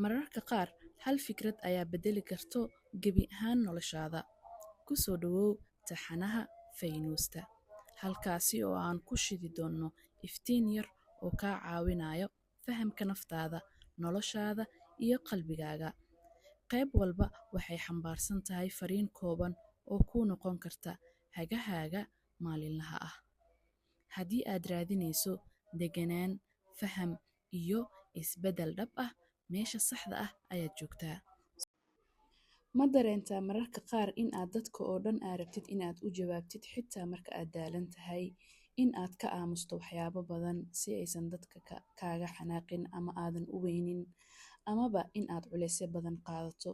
mararka qaar hal fikrad ayaa bedeli karto gebi ahaan noloshaada. Ku soo dhawow taxanaha Faynuusta, halkaasi oo aan ku shidi doonno iftiin yar oo kaa caawinayo fahamka naftaada, noloshaada iyo qalbigaaga. Qayb walba waxay xambaarsan tahay fariin kooban oo kuu noqon karta hagahaaga maalinlaha ah. Haddii aad raadinayso deganaan, faham iyo isbedel dhab ah, meesha saxda ah ayaad joogtaa. Ma dareentaa mararka qaar in aad dadka oo dhan rabtid inaad u jawaabtid, xitaa marka aad daalan tahay, in aad ka aamusto waxyaabo badan si aysan dadka kaaga xanaaqin ama aadan u weynin, amaba in aad culeysyo badan qaadato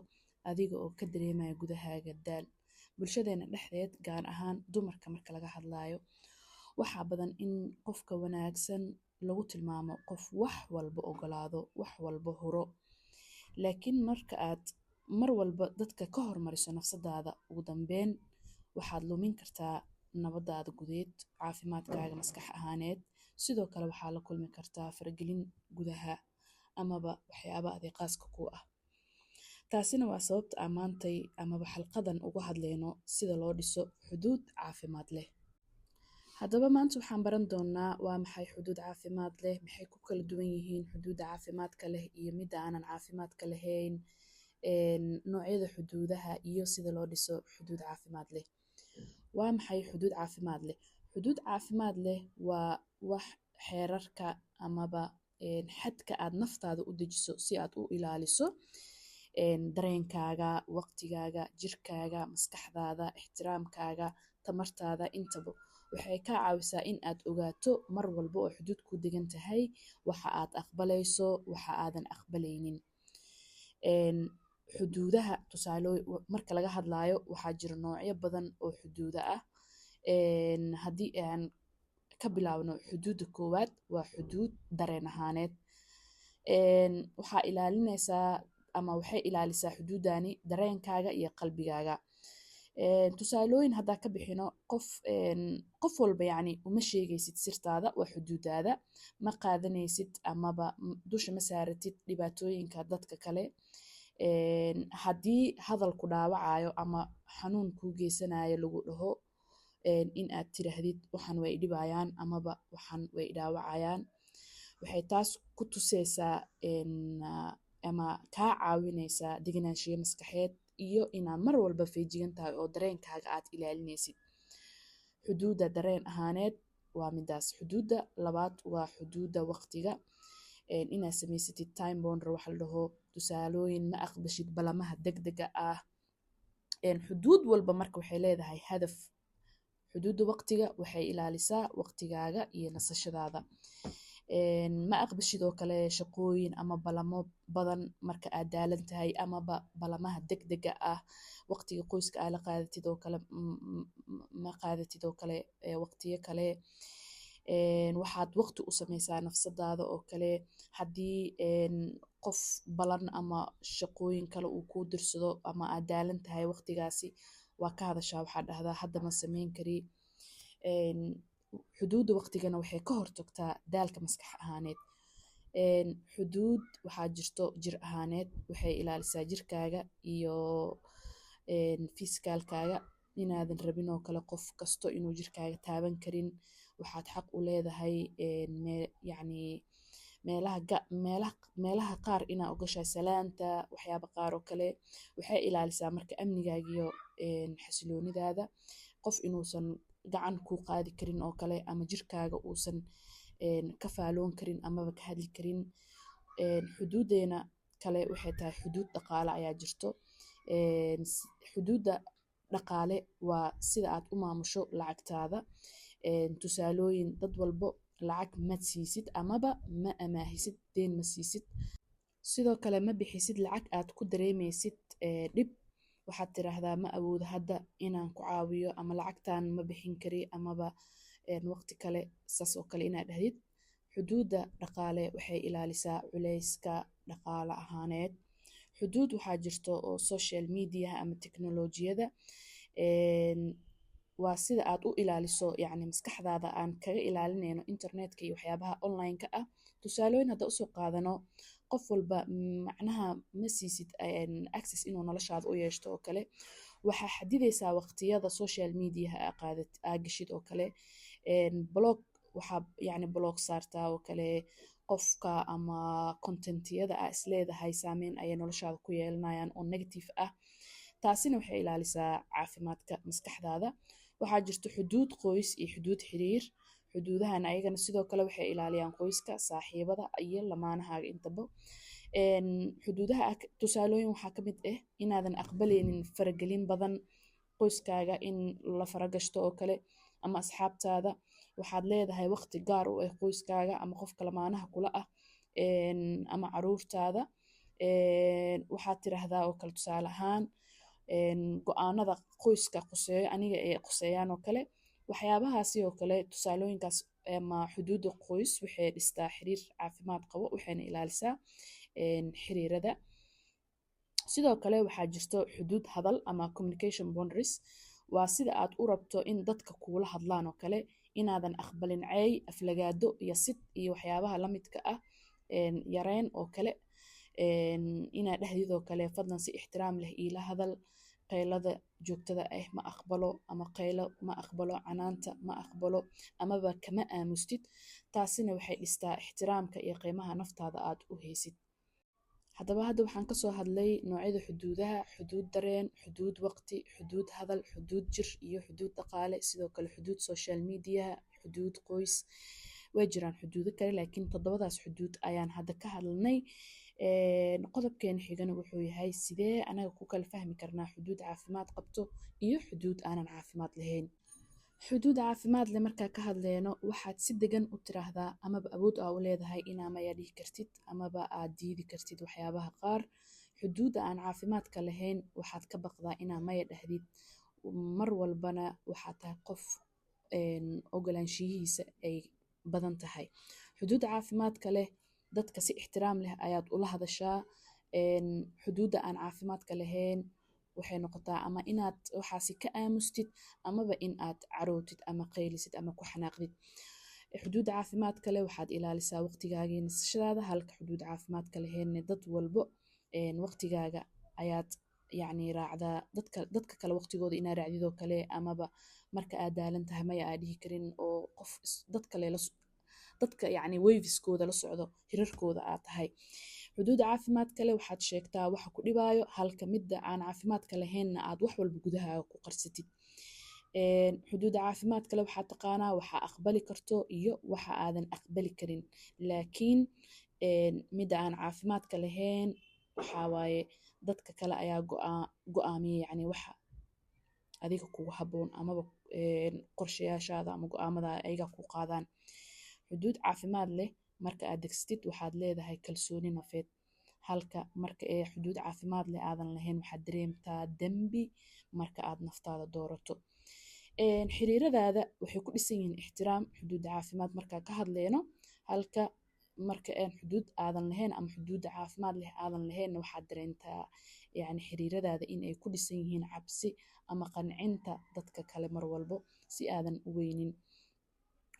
adiga oo ka dareemaya gudahaaga daal. Bulshadeena dhexdeed, gaar ahaan dumarka marka laga hadlaayo, waxaa badan in qofka wanaagsan lagu tilmaamo qof wax walba ogolaado, wax walba huro. Laakiin marka aad mar walba dadka ka hormariso nafsadaada, ugu dambeyn waxaad lumin kartaa nabadaada gudeed, caafimaadkaaga maskax ahaaneed. Sidoo kale waxaa la kulmi kartaa faragelin gudaha amaba waxyaaba adeeqaaska ku ah. Taasina waa sababta ammaantay amaba xalqadan uga hadleyno sida loo dhiso xuduud caafimaad leh. Haddaba maanta waxaan baran doonaa waa maxay xuduud caafimaad leh, maxay ku kala duwan yihiin xuduudda caafimaadka leh iyo midda aanan caafimaadka lahayn, noocyada xuduudaha iyo sida loo dhiso xuduud caafimaad leh. Waa maxay xuduud caafimaad leh? Xuduud caafimaad leh waa wax xeerarka amaba xadka aad naftaada u dejiso si aad u ilaaliso dareenkaaga, waqtigaaga, jirkaaga, maskaxdaada, ixtiraamkaaga, tamartaada intaba. Waxay ka caawisaa in aad ogaato mar walba oo xuduud ku degan tahay waxa aad aqbalayso, waxa aadan aqbalaynin. Xuduudaha tusaale marka laga hadlaayo waxaa jira noocyo badan oo xuduuda ah. Haddii aan ka bilaabno xuduudda koowaad, waa xuduud dareen ahaaneed. Waxaa ilaalinaysaa ama waxay ilaalisaa xuduudani dareenkaaga iyo qalbigaaga. Tusaalooyin haddaa ka bixino qof walba yacni uma sheegaysid sirtaada, waa xuduudaada. Ma qaadanaysid amaba dusha ma saaratid dhibaatooyinka dadka kale. Haddii hadalku dhaawacayo ama xanuun kuu geysanayo lagu dhaho, in aad tiraahdid waxan way dhibayaan amaba waxan way dhaawacayaan. Waxay taas ku tusaysaa ama kaa caawinaysaa deganaanshiyo maskaxeed iyo inaad mar walba feejigan tahay oo dareenkaaga aad ilaalinaysid. Xuduudda dareen ahaaneed waa midaas. Xuduudda labaad waa xuduudda waqtiga. Inaad samaysatid time boundary waxa la dhaho, tusaalooyin ma aqbashid balamaha degdega ah. Xuduud walba marka waxay leedahay hadaf. Xuduudda waqtiga waxay ilaalisaa waqtigaaga iyo nasashadaada. Ma aqbashid oo kale shaqooyin ama balamo badan marka aad daalan tahay amaba balamaha degdega ah. Waqtiga qoyska aad la qaadatid oo kale ma qaadatid oo kale waqtiyo kale. Waxaad waqti u samaysaa nafsadaada oo kale. Haddii qof balan ama shaqooyin kale uu kuu dirsado ama aad daalan tahay waqtigaasi, waa ka hadashaa, waxaad dhahdaa hadda ma samayn kari. Xuduudda waqtigana waxay ka hortagtaa daalka maskax ahaaneed. Xuduud waxaa jirto jir ahaaneed, waxay ilaalisaa jirkaaga iyo fiskaalkaaga. Inaadan rabin oo kale qof kasto inuu jirkaaga taaban karin. Waxaad xaq u leedahay yacni meelaha qaar inaa ogashahay salaanta, waxyaaba qaar oo kale. Waxay ilaalisaa marka amnigaaga iyo xasiloonidaada. Qof inuusan gacan ku qaadi karin oo kale ama jirkaaga uusan ka faaloon karin amaba ka hadli karin. Xuduudeena kale waxay tahay xuduud dhaqaale ayaa jirto. Xuduudda dhaqaale waa sida aad u maamusho lacagtaada. Tusaalooyin dad walbo lacag ma siisid amaba ma amaahisid, deen ma siisid. Sidoo kale ma bixisid lacag aad ku dareemaysid dhib. Waxaad tiraahdaa ma awoodo hadda inaan ku caawiyo ama lacagtaan ma bixin kari amaba waqti kale saas oo kale inaad dhahdid. Xuduudda dhaqaale waxay ilaalisaa culeyska dhaqaale ahaaneed. Xuduud waxaa jirto oo social media ama teknolojiyada. Waa sida aad u ilaaliso yacni maskaxdaada aan kaga ilaalinayno internetka iyo waxyaabaha online-ka ah. Tusaalooyin hadda usoo qaadano qof walba macnaha ma siisid access inuu noloshaada u yeeshto oo kale. waxaa xadidaysaa waqtiyada social mediaha aa gashid oo kale. blog waxaa yani blog saartaa oo kale qofka ama contentiyada aa isleedahay saameyn ayay noloshaada ku yeelanayaan oo negative ah. taasina waxay ilaalisaa caafimaadka maskaxdaada. waxaa jirto xuduud qoys iyo xuduud xiriir. xuduudahan ayagana sidoo kale waxay ilaaliyaan qoyska, saaxiibada iyo lamaanahaaga intaba. xuduudaha tusaalooyin waxaa ka mid ah inaadan aqbalaynin faragelin badan qoyskaaga in la faragashto oo kale ama asxaabtaada. waxaad leedahay waqti gaar u ah qoyskaaga ama qofka lamaanaha kula ah ama caruurtaada. waxaad tiraahdaa oo kale tusaale ahaan go-aanada qoyska quseeyo aniga ay quseeyaan oo kale. waxyaabahaasi oo kale tusaalooyinkaas ama xuduuda qoys waxay dhistaa xiriir caafimaad qabo waxayna ilaalisaa xiriirada. sidoo kale waxaa jirto xuduud hadal ama communication boundaries. waa sida aad u rabto in dadka kuula hadlaan oo kale, inaadan aqbalin ceey, aflagaado iyo sid iyo waxyaabaha lamidka ah. yareyn oo kale inaad dhahdidoo kale fadlan si ixtiraam leh iila hadal. qaylada joogtada ah ma aqbalo ama qaylo ma aqbalo, canaanta ma aqbalo amaba kama aamustid. taasina waxay dhistaa ixtiraamka iyo qiimaha naftaada aad u haysid. haddaba hadda waxaan kasoo hadlay noocyada xuduudaha: xuduud dareen, xuduud waqti, xuduud hadal, xuduud jir iyo xuduud dhaqaale. sidoo kale xuduud social media, xuduud qoys. way jiraan xuduudo kale laakiin 7daas xuduud ayaan hadda ka hadalnay. qodobkeena xigana wuxuu yahay sidee anaga ku kala fahmi karnaa xuduud caafimaad qabto iyo xuduud aanan caafimaad lahayn. xuduud caafimaad leh markaa ka hadleyno waxaad si degan u tiraahdaa amaba awood aa u leedahay inaa maya dhihi kartid amaba aad diidi kartid waxyaabaha qaar. xuduuda aan caafimaadka lahayn waxaad ka baqdaa inaa maya dhahdid. mar walbana waxaad tahay qof ogolaanshiyihiisa ay badan tahay. xuduuda caafimaadka leh dadka si ixtiraam leh ayaad ula hadashaa. xuduuda aan caafimaadka lahayn waxay noqotaa ama inaad waxaasi ka aamustid amaba in aad carootid ama qaylisid ama ku xanaaqdid. xuduuda caafimaadka leh waxaad ilaalisaa waqtigaaga iyo nasashadaada, halka xuduud caafimaadka lahaynna dad walbo waqtigaaga ayaad yani raacdaa. dadka kale waqtigooda inaa raacdidoo kale amaba marka aad daalan tahay maya aad dhihi karin oo qof dadka yani weyviskooda la socdo hirarkooda aad tahay. xuduuda caafimaadka leh waxaad sheegtaa waxa ku dhibaayo, halka midda aan caafimaadka lahaynna aad wax walba gudahaaga ku qarsatid. xuduuda caafimaadka leh waxaad taqaanaa waxa aqbali karto iyo waxa aadan aqbali karin. laakiin midda aan caafimaadka lahayn waxaa waaye dadka kale ayaa go'aamiya yani waxa adiga kugu haboon amaba qorshayaashaada ama go'aamada ayaga ku qaadaan. xuduud caafimaad leh marka aad degsatid waxaad leedahay kalsooni nafeed, halka marka xuduud caafimaad leh aadan lahayn waxaad dareemtaa dembi marka aad naftaada doorato. xiriiradaada waxay ku dhisan yihiin ixtiraam. xuduuda caafimaad markaa ka hadleyno, halka marka xuduud aadan lahayn ama xuduuda caafimaad leh aadan lahayn waxaad dareentaa yani xiriiradaada in ay ku dhisan yihiin cabsi ama qancinta dadka kale mar walbo si aadan u weynin.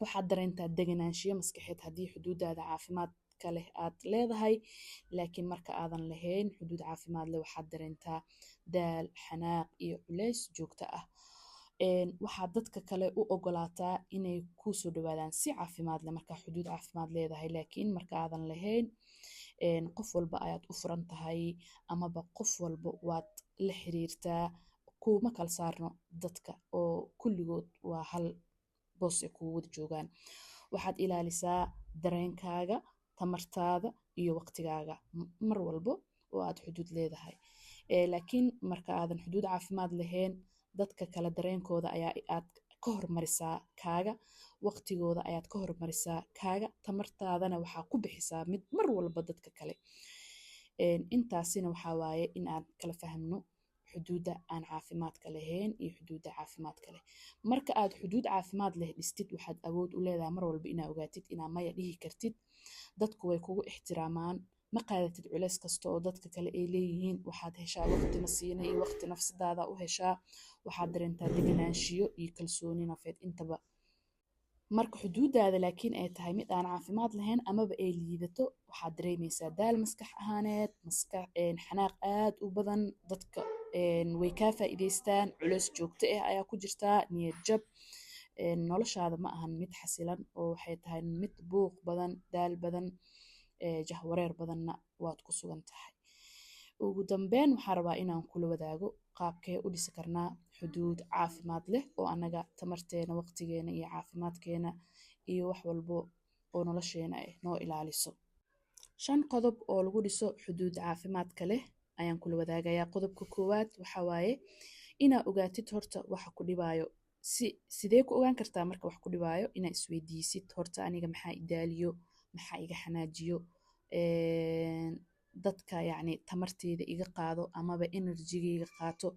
waxaad dareentaa deganaanshiyo maskaxeed haddii xuduudaada caafimaadka leh aad leedahay. laakiin marka aadan lahayn xuduud caafimaad leh waxaad dareentaa daal, xanaaq iyo culays joogto ah. waxaad dadka kale u ogolaataa inay kusoo dhawaadaan si caafimaad leh markaa xuduud caafimaad leedahay. laakiin marka aadan lahayn qof walba ayaad u furan tahay amaba qof walba waad la xiriirtaa. kuma kala saarno dadka oo kulligood waa hal boos ay kugu wada joogaan. waxaad ilaalisaa dareenkaaga, tamartaada iyo waqtigaaga mar walbo oo aad xuduud leedahay. laakiin marka aadan xuduud caafimaad lahayn dadka kale dareenkooda aad ka hormarisaa kaaga, waqtigooda ayaad ka hormarisaa kaaga, tamartaadana waxaa ku bixisaa mid mar walba dadka kale. intaasina waxaa waaye in aan kala fahmno xuduuda aan caafimaadka lahayn iyo xuduuda caafimaadka leh. marka aad xuduud caafimaad leh dhistid waxaad awood u leedahay mar walba inaa ogaatid inaa maya dhihi kartid. dadku way kugu ixtiraamaan, ma qaadatid culays kasta oo dadka kale ay leeyihiin. waxaad heshaa waqti nasiina iyo waqti nafsadaada u heshaa. waxaad dareentaa deganaanshiyo iyo kalsooni nafeed intaba. marka xuduudaada laakiin ay tahay mid aan caafimaad lahayn amaba ay liidato waxaad dareemaysaa daal maskax ahaaneed, xanaaq aad u badan, dadka way kaa faa'iidaystaan, culays joogto ah ayaa ku jirtaa, niyad jab, noloshaada ma ahan mid xasilan oo waxay tahay mid buuq badan, daal badan, jahwareer badanna waad ku sugan tahay. ugu dambeyn waxaan rabaa inaan kula wadaago qaabkee u dhisi karnaa xuduud caafimaad leh oo annaga tamarteena, waqtigeena iyo caafimaadkeena iyo wax walbo oo nolosheena ah noo ilaaliso. 5 qodob oo lagu dhiso xuduud caafimaadka leh ayaan kula wadaagayaa. qodobka koowaad waxaa waaye inaa ogaatid horta waxa ku dhibaayo. sidee ku ogaan kartaa marka wax ku dhibaayo? inaa isweydiisid horta aniga maxaa idaaliyo, maxaa iga xanaajiyo, dadka yacni tamarteeda iga qaado amaba enerjigayga qaato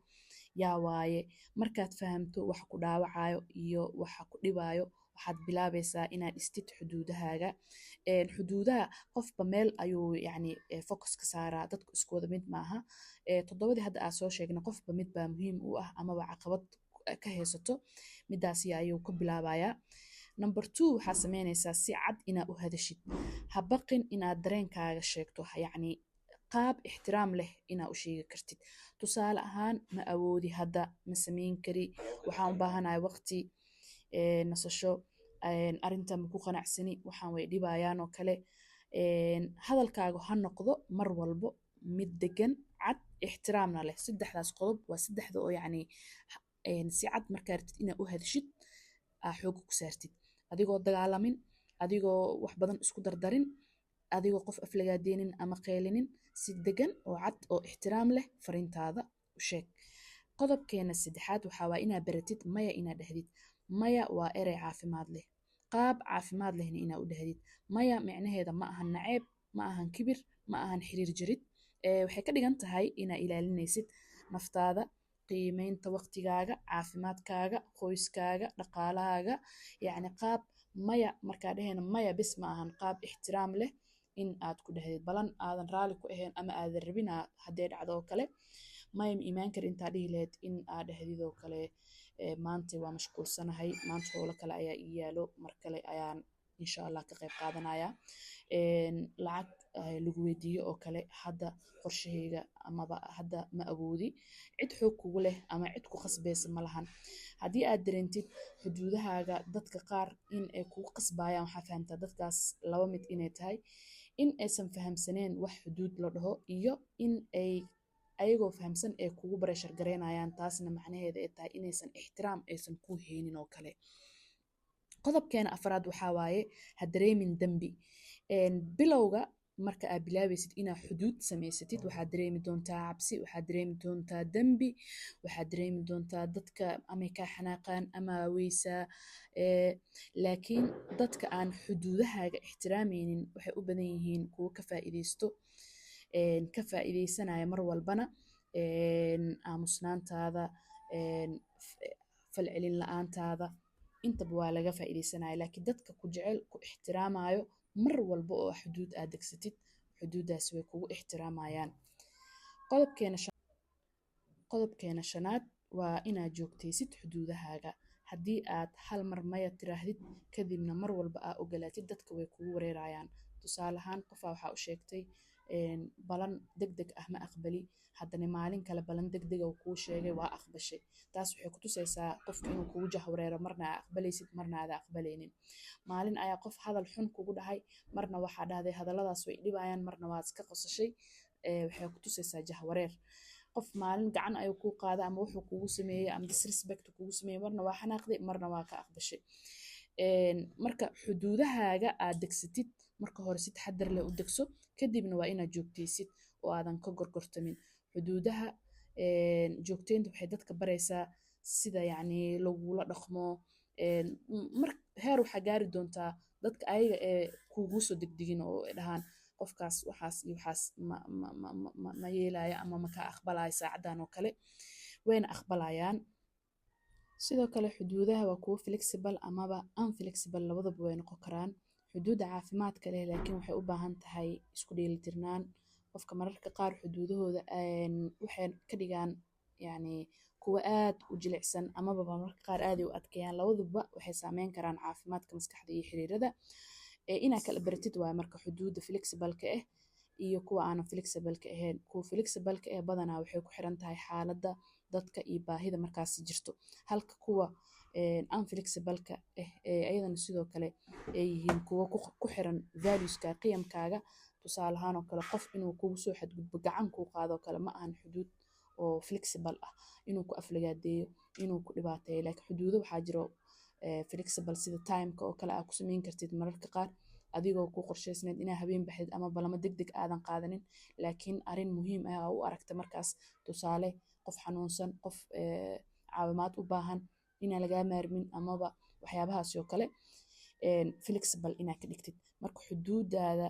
yaa waaye. markaad fahamto waxa ku dhaawacayo iyo waxa ku dhibaayo waxaad bilaabaysaa inaad dhistid xuduudahaaga. xuduudaha qofba meel ayuu yacni focus ka saaraa, dadku isku wada mid maaha. 7 hadda aan soo sheegnay qofba mid baa muhiim u ah amaba caqabad ka haysato, midaasi ayuu ku bilaabayaa. number 2 waxaa sameynaysaa si cad inaad u hadashid, ha baqin inaad dareenkaaga sheegto, yacni qaab ixtiraam leh inaad u sheegi kartid. tusaale ahaan, ma awoodi hadda, ma samayn kari, waxaan u baahanahay waqti, nasasho, arrintan ma ku qanacsani, waxaan way dhibayaan oo kale. hadalkaaga ha noqdo mar walbo mid degan, cad, ixtiraamna leh. 3daas qodob waa 3da oo yacni si cad markaa rabtid inaad u hadashid aa xooga ku saartid, adigoo dagaalamin, adigoo wax badan isku dardarin, adigoo qof aflagaadeynin ama qeylinin, si degan oo cad oo ixtiraam leh fariintaada u sheeg. qodobkeena 3aad waxaa waa inaad baratid maya inaad dhahdid. maya waa erey caafimaad leh, qaab caafimaad lehna inaad u dhahdid. maya micnaheeda ma ahan naceeb, ma ahan kibir, ma ahan xiriir jirid. waxay ka dhigan tahay inaad ilaalinaysid naftaada, qiimeynta waqtigaaga, caafimaadkaaga, qoyskaaga, dhaqaalahaaga. yacni qaab maya markaa dhahayna maya bis ma ahan, qaab ixtiraam leh in aad ku dhahdid. balan aadan raali ku ahayn ama aadan rabin haddee dhacdo oo kale, maya ma imaan kari intaa dhihi lahayd in aad dhahdid oo kale, maanta waa mashquulsanahay, maanta howlo kale ayaa ii yaalo, mar kale ayaan insha allah ka qayb qaadanaya. lacag lagu weydiiyo oo kale, hadda qorshahayga amaba hadda ma awoodi. cid xoog kugu leh ama cid ku qasbaysa ma lahan. haddii aad dareentid xuduudahaaga dadka qaar in ay kugu qasbayaan, waxaa fahamtaa dadkaas 2 mid inay tahay: in aysan fahamsaneen wax xuduud la dhaho, iyo in ay ayagoo fahamsan ee kugu bareshar gareynayaan, taasna macnaheeda ay tahay inaysan ixtiraam aysan ku haynin oo kale. qodobkeena 4aad waxaa waaye ha dareemin dembi. bilowga marka aad bilaabaysid inaad xuduud samaysatid waxaad dareemi doontaa cabsi, waxaad dareemi doontaa dembi, waxaad dareemi doontaa dadka amay kaa xanaaqaan ama weysaa. laakiin dadka aan xuduudahaaga ixtiraamaynin waxay u badan yihiin kuwo ka faa'iidaysto, ka faa'iidaysanaya mar walbana aamusnaantaada, falcelin la'aantaada, intaba waa laga faa'iidaysanaya. laakiin dadka ku jecel, ku ixtiraamayo, mar walba oo xuduud aad degsatid xuduudaas way kugu ixtiraamayaan. qodobkeena 5aad waa inaad joogtaysid xuduudahaaga. haddii aad hal mar maya tiraahdid kadibna mar walba aa ogolaatid, dadka way kugu wareerayaan. tusaale ahaan, qofaa waxaa u sheegtay balan degdeg ah ma aqbali, haddana maalin kale balan degdeg uu kuu sheegay waa aqbashay. taas waxay ku tusaysaa qofka inuu kugu jahwareero, marna aa aqbalaysid marna aad aqbalaynin. maalin ayaa qof hadal xun kugu dhahay, marna waxaa dhahday hadalladaas way dhibayaan, marna waad iska qosashay. waxay ku tusaysaa jahwareer. qof maalin gacan ayuu kuu qaaday ama wuxuu kugu sameeyey ama disrespect kugu sameeyey, marna waa xanaaqday marna waa ka aqbashay. marka xuduudahaaga aad degsatid marka hore si taxadar leh u degso, kadibna waa inaad joogtaysid oo aadan ka gorgortamin. xuduudaha joogteynta waxay dadka baraysaa sida yacni lagula dhaqmo. heer waxaa gaari doontaa dadka ayaga ee kugu soo degdegin oo dhahaan qofkaas waxaas iyo waxaas ma yeelaya ama ma ka aqbalaya saacadan oo kale, wayna aqbalayaan. sidoo kale xuduudaha waa kuwo flexible amaba unflexible, labadaba way noqon karaan. xuduuda caafimaadka leh laakiin waxay u baahan tahay isku dheelitirnaan. qofka mararka qaar xuduudahooda waxay ka dhigaan يعني kuwa aad u jilicsan amaba mararka qaar aad u adkeeyaan labaduba waxay saameyn karaan caafimaadka maskaxda iyo xiriirada inaa kala baratid waa marka xuduuda flexible-ka ah iyo kuwa aan flexible-ka ahayn kuwa flexible-ka ah badanaa waxay ku xiran tahay xaaladda dadka iyo baahida markaas jirto halka kuwa aan flexible-ka ah ayadana sidoo kale ay yihiin kuwa ku xiran values-ka qiyamkaaga tusaale ahaan oo kale qof inuu kugu soo xadgudbo gacan kuu qaado kale ma ahan xuduud oo flexible ah inuu ku aflagaadeeyo inuu ku dhibaateeyo laakiin xuduudo waxaa jiro flexible sida time-ka oo kale aad ku samayn kartid mararka qaar adigoo ku qorshaysnayd inaa habeen baxid ama balamo degdeg aadan qaadanin laakiin arrin muhiim ah u aragta markaas tusaale qof xanuunsan qof caawimaad u baahan inaan lagaa maarmin amaba waxyaabahaas oo kale flexible inaa ka dhigtid marka xuduudaada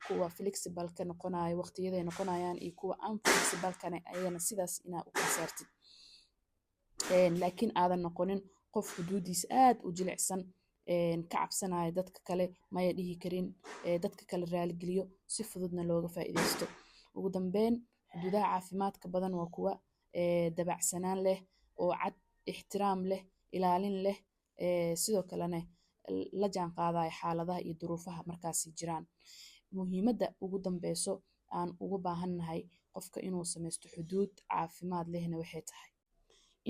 kuwa flexible ka noqonayo waqtiyaday noqonayaan iyo kuwa aan flexible kana ayagana sidaas inaa u kala saartid laakiin aadan noqonin qof xuduudiisa aad u jilicsan ka cabsanaya dadka kale maya dhihi karin dadka kale raaligeliyo si fududna looga faa'iideysto ugu dambeyn xuduudaha caafimaadka badan waa kuwa dabacsanaan leh oo cad ixtiraam leh ilaalin leh sidoo kalena la jaan qaadaya xaaladaha iyo duruufaha markaasi jiraan muhiimadda ugu dambeyso aan ugu baahannahay qofka inuu samaysto xuduud caafimaad lehna waxay tahay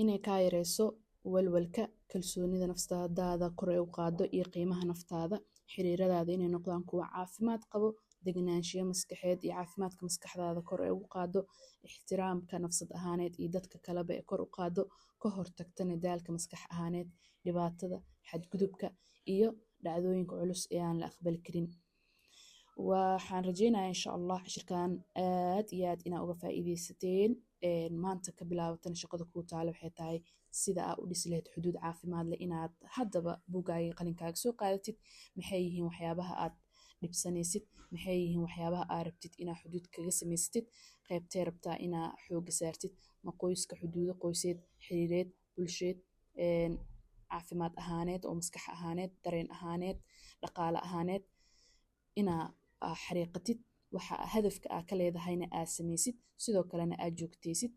inay kaa yareyso walwalka kalsoonida naftaada kor u qaado iyo qiimaha naftaada xiriiradaada inay noqdaan kuwa caafimaad qabo deganaanshiyo maskaxeed iyo caafimaadka maskaxdaada kor ugu qaado ixtiraamka nafsad ahaaneed iyo dadka kaleba ee kor u qaado ka hortagta nidaalka maskax ahaaneed dhibaatada xadgudubka iyo dhacdooyinka culus ee aan la aqbali karin waxaan rajeynayaa insha Allah cashirkan aad iyo aad inaa uga faa'iideysateen maanta ka bilaabatan shaqada kuu taalo waxay tahay sida aad u dhisi lahayd xuduud caafimaad leh inaad haddaba buugaaga qalinkaaga soo qaadatid maxay yihiin waxyaabaha aad dhibsanaysid maxay yihiin waxyaabaha aad rabtid inaa xuduud kaga samaysatid qaybtee rabtaa inaa xooga saartid ma qoyska xuduudo qoyseed xiriireed bulsheed caafimaad ahaaneed oo maskax ahaaneed dareen ahaaneed dhaqaale ahaaneed inaa xariiqatid waxa hadafka aad ka leedahayna aad samaysid sidoo kalena aad joogtaysid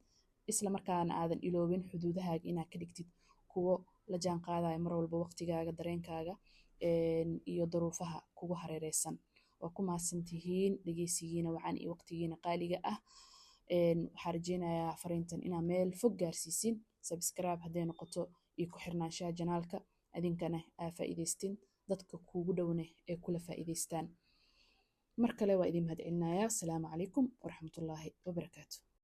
isla markaana aadan iloobin xuduudahaaga inaad ka dhigtid kuwo la jaan qaadaya mar walba waqtigaaga dareenkaaga iyo duruufaha kugu hareereysan waa ku mahadsantihiin dhegeysigiina wacan iyo waqtigiina qaaliga ah waxaan rajeynayaa fariintan inaa meel fog gaarsiisin subscribe hadday noqoto iyo ku xirnaanshaha janaalka adinkana aa faa'iideystiin dadka kuugu dhowne ee kula faa'iideystaan mar kale waa idin mahadcelinayaa asalaamu calaykum waraxmatullaahi wabarakaatu